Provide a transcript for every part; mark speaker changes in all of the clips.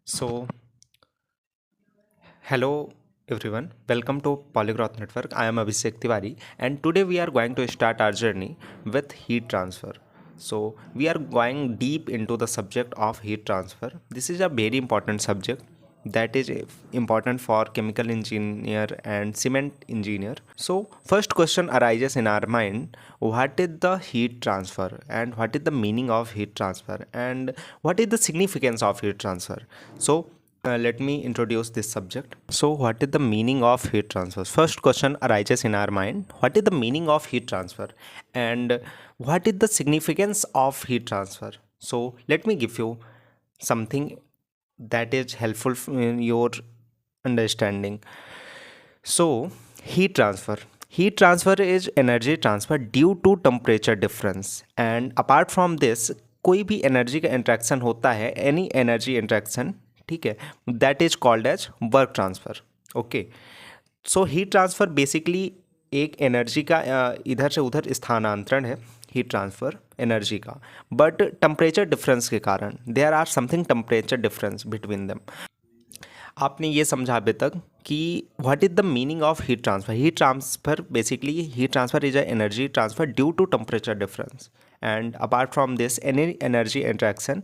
Speaker 1: So, hello everyone, welcome to Polyglot Network. I am Abhishek Tiwari, and today we are going to start our journey with heat transfer. So, we are going deep into the subject of heat transfer. This is a very important subject that is important for chemical engineer and cement engineer. So, first question arises in our mind: what is the heat transfer, and what is the meaning of heat transfer, and what is the significance of heat transfer? So, let me introduce this subject. So, what is the meaning of heat transfer? First question arises in our mind: what is the meaning of heat transfer, and what is the significance of heat transfer? So, let me give you something that is helpful in your understanding. So, heat transfer. Heat transfer is energy transfer due to temperature difference. And apart from this, कोई भी energy का interaction होता है, any energy interaction, ठीक है, that is called as work transfer. Okay. So heat transfer basically एक energy का इधर से उधर स्थानांतरण है, हीट ट्रांसफर एनर्जी का. बट टेम्परेचर डिफरेंस के कारण there are something temperature difference between them. आपने ये समझा अभी तक कि what is the meaning of heat transfer. Heat transfer basically heat transfer is a energy transfer due to temperature difference, and apart from this any energy interaction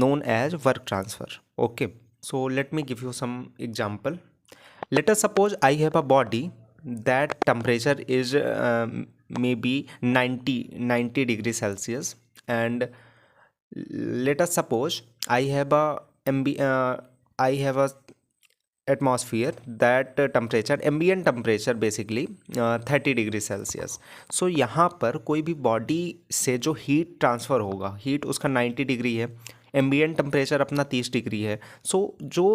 Speaker 1: known as work transfer. Okay, so let me give you some example. Let us suppose I have a body that temperature is maybe 90 degrees Celsius, and let us suppose I have I have a atmosphere that temperature ambient temperature basically 30 degree Celsius. So यहाँ पर कोई भी body से जो heat transfer होगा, heat उसका 90 degree है, ambient temperature अपना 30 डिग्री है. सो जो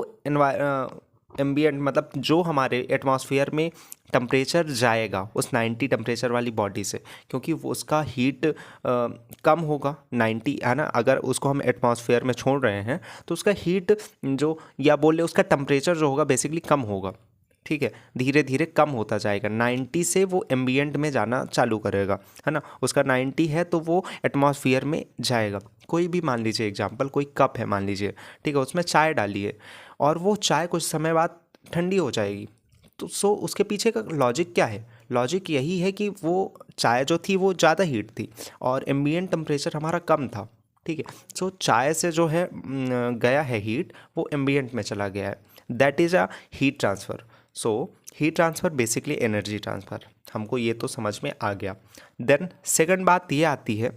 Speaker 1: एम्बियंट मतलब जो हमारे एटमॉस्फेयर में टेम्परेचर जाएगा उस 90 टेम्परेचर वाली बॉडी से, क्योंकि वो उसका हीट कम होगा 90 है ना. अगर उसको हम एटमॉस्फेयर में छोड़ रहे हैं तो उसका हीट जो या बोले उसका टेम्परेचर जो होगा बेसिकली कम होगा. ठीक है, धीरे धीरे कम होता जाएगा. 90 से वो एम्बियंट में जाना चालू करेगा, है ना. उसका 90 है तो वो एटमॉस्फेयर में जाएगा. कोई भी मान लीजिए एग्जांपल, कोई कप है मान लीजिए, ठीक है, उसमें चाय डालिए और वो चाय कुछ समय बाद ठंडी हो जाएगी. तो सो उसके पीछे का लॉजिक क्या है? लॉजिक यही है कि वो चाय जो थी वो ज़्यादा हीट थी और एम्बियंट टेम्परेचर हमारा कम था. ठीक है, सो चाय से जो है गया है हीट, वो एम्बियंट में चला गया है. That is a heat transfer. So heat transfer basically energy transfer. हमको ये तो समझ में आ गया. देन सेकंड बात ये आती है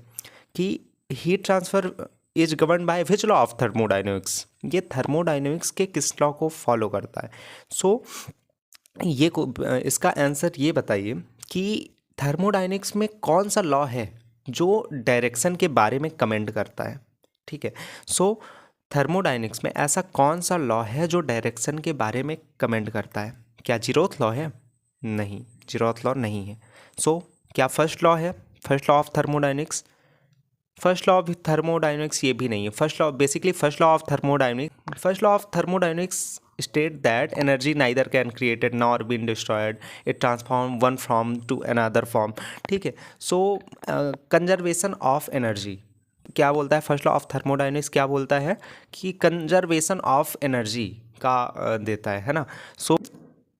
Speaker 1: कि heat transfer is govern by which law of thermodynamics. ये थर्मोडाइनमिक्स के किस लॉ को फॉलो करता है? सो ये इसका आंसर ये बताइए कि थर्मोडाइनमिक्स में कौन सा लॉ है जो डायरेक्शन के बारे में कमेंट करता है. ठीक है, सो थर्मोडाइनमिक्स में ऐसा कौन सा लॉ है जो डायरेक्शन के बारे में कमेंट करता है? क्या जीरोथ लॉ है? नहीं, जीरोथ लॉ नहीं है. सो क्या फर्स्ट लॉ है, first law of thermodynamics? First law of thermodynamics ये भी नहीं है. First law basically first law of thermodynamics state that energy neither can created nor been destroyed, it transform one form to another form. ठीक है, सो conservation of energy क्या बोलता है? First law of thermodynamics क्या बोलता है कि कंजर्वेशन ऑफ एनर्जी का देता है ना. So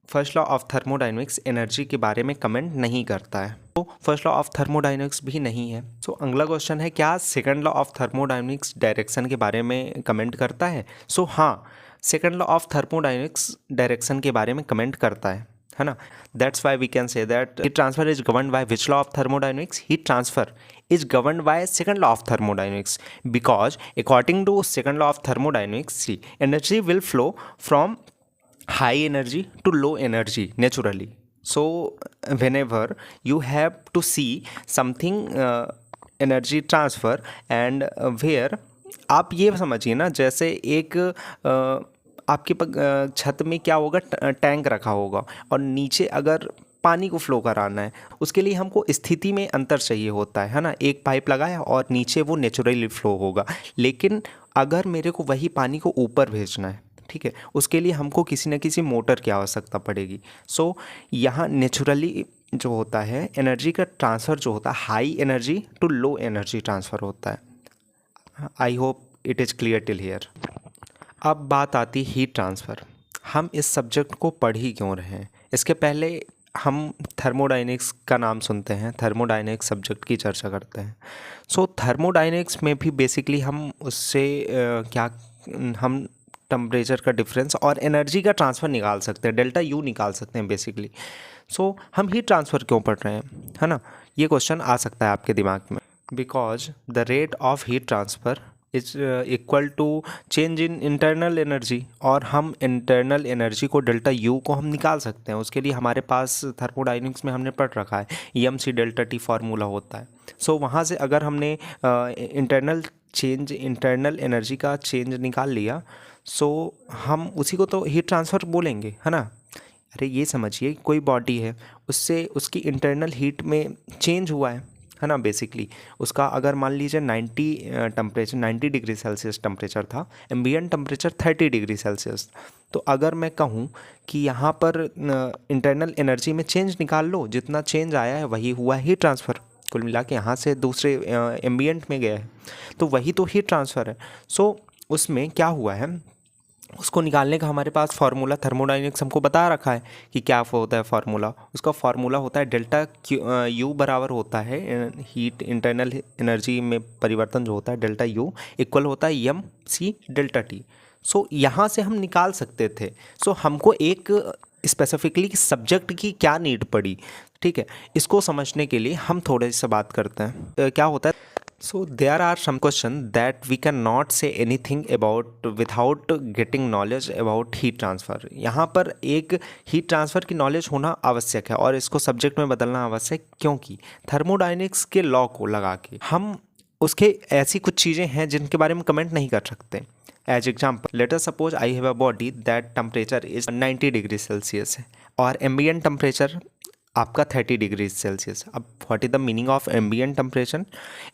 Speaker 1: first law of thermodynamics energy के बारे में कमेंट नहीं करता है, तो फर्स्ट लॉ ऑफ थर्मोडाइनमिक्स भी नहीं है. सो अगला क्वेश्चन है, क्या second law of thermodynamics direction के बारे में कमेंट करता है? सो हाँ, second law of thermodynamics direction के बारे में कमेंट करता है ना. That's why we can say that heat transfer is govern by which law of thermodynamics. Heat transfer is governed by second law of thermodynamics, because according to second law of thermodynamics, see, energy will flow from high energy to low energy naturally. So whenever you have to see something energy transfer, and where आप ये समझिए ना, जैसे एक आपके छत में क्या होगा, टैंक रखा होगा और नीचे अगर पानी को फ्लो कराना है, उसके लिए हमको स्थिति में अंतर चाहिए होता है ना. एक पाइप लगाया और नीचे वो नेचुरली फ्लो होगा, लेकिन अगर मेरे को वही पानी को ऊपर भेजना है, ठीक है, उसके लिए हमको किसी न किसी मोटर की आवश्यकता पड़ेगी. सो यहाँ नेचुरली जो होता है एनर्जी का ट्रांसफ़र जो होता है, high energy to low energy transfer होता है. I hope it is clear till here. अब बात आती हीट ट्रांसफ़र। हम इस सब्जेक्ट को पढ़ ही क्यों रहे हैं? इसके पहले हम थर्मोडायनेमिक्स का नाम सुनते हैं, थर्मोडायनेमिक्स सब्जेक्ट की चर्चा करते हैं। सो थर्मोडायनेमिक्स में भी बेसिकली हम उससे हम टेम्परेचर का डिफरेंस और एनर्जी का ट्रांसफ़र निकाल सकते हैं, डेल्टा यू निकाल सकते हैं बेसिकली। सो हम हीट ट्रांसफ़र क्यों पढ़ रहे हैं, है ना? ये क्वेश्चन आ सकता है आपके दिमाग में। Because the rate of heat transfer is equal to change in internal energy, और हम इंटरनल एनर्जी को डेल्टा यू को हम निकाल सकते हैं। उसके लिए हमारे पास थर्मोडायनेमिक्स में हमने पढ़ रखा है M C delta T formula होता है। सो वहाँ से अगर हमने इंटरनल एनर्जी का चेंज निकाल लिया, सो हम उसी को तो हीट ट्रांसफ़र बोलेंगे, है ना? अरे ये समझिए, कोई बॉडी है, उससे उसकी इंटरनल हीट में चेंज हुआ है ना? बेसिकली उसका अगर मान लीजिए 90 डिग्री सेल्सियस टेम्परेचर था, एम्बिएंट टेम्परेचर 30 डिग्री सेल्सियस। तो अगर मैं कहूँ कि यहाँ पर इंटरनल एनर्जी में चेंज निकाल लो, जितना चेंज आया है वही हुआ हीट ट्रांसफ़र। कुल मिला के यहाँ से दूसरे एम्बिएंट में गया है, तो वही तो हीट ट्रांसफ़र है। सो उसमें क्या हुआ है, उसको निकालने का हमारे पास फार्मूला थर्मोडायनेमिक्स हमको बता रखा है कि क्या होता है फार्मूला। उसका फार्मूला होता है डेल्टा यू बराबर होता है हीट इंटरनल एनर्जी में परिवर्तन जो होता है डेल्टा यू इक्वल होता है एम सी डेल्टा टी। सो यहाँ से हम निकाल सकते थे। सो हमको एक स्पेसिफिकली सब्जेक्ट की क्या नीड पड़ी, ठीक है? इसको समझने के लिए हम थोड़े से बात करते हैं। क्या होता है, so there are some questions that we cannot say anything about without getting knowledge about heat transfer। यहाँ पर एक हीट ट्रांसफ़र की नॉलेज होना आवश्यक है और इसको सब्जेक्ट में बदलना आवश्यक, क्योंकि थर्मोडायनेमिक्स के लॉ को लगा के हम उसके ऐसी कुछ चीज़ें हैं जिनके बारे में कमेंट नहीं कर सकते। As example, let us suppose I have a body that temperature is 90 degree Celsius है और एम्बिएंट टेम्परेचर आपका 30 डिग्री सेल्सियस। अब what is the meaning of ambient temperature?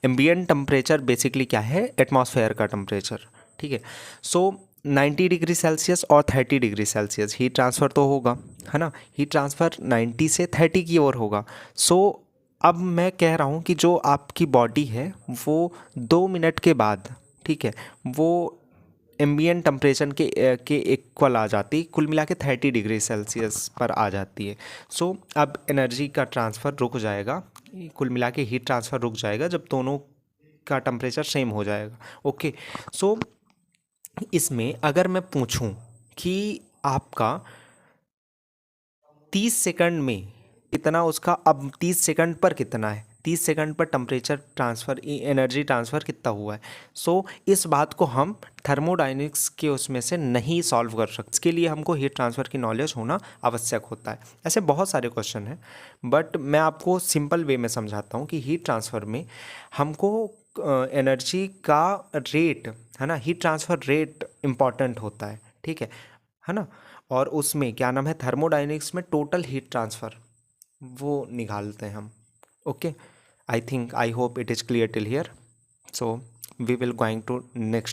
Speaker 1: Ambient temperature basically क्या है, एटमॉस्फेयर का टेम्परेचर, ठीक है? सो 90 डिग्री सेल्सियस और 30 डिग्री सेल्सियस हीट ट्रांसफ़र तो होगा, है ना? हीट ट्रांसफ़र 90 से 30 की ओर होगा। सो अब मैं कह रहा हूँ कि जो आपकी बॉडी है वो 2 मिनट के बाद, ठीक है, वो एम्बिएंट टेम्परेचर के इक्वल आ जाती, कुल मिला के 30 डिग्री सेल्सियस पर आ जाती है। सो अब एनर्जी का ट्रांसफ़र रुक जाएगा, कुल मिला के हीट ट्रांसफ़र रुक जाएगा जब दोनों का टेम्परेचर सेम हो जाएगा। ओके, सो इसमें अगर मैं पूछूं कि आपका 30 सेकंड में कितना उसका, अब 30 सेकंड पर कितना है, 30 सेकंड पर टेम्परेचर ट्रांसफ़र एनर्जी ट्रांसफ़र कितना हुआ है, सो इस बात को हम थर्मोडायनेमिक्स के उसमें से नहीं सॉल्व कर सकते। इसके लिए हमको हीट ट्रांसफ़र की नॉलेज होना आवश्यक होता है। ऐसे बहुत सारे क्वेश्चन हैं, बट मैं आपको सिंपल वे में समझाता हूँ कि हीट ट्रांसफ़र में हमको एनर्जी का रेट, है ना, हीट ट्रांसफ़र रेट इम्पॉर्टेंट होता है, ठीक है ना? और उसमें क्या नाम है, थर्मोडायनेमिक्स में टोटल हीट ट्रांसफ़र वो निकालते हैं हम। Okay, I think, I hope it is clear till here. So we will going to next.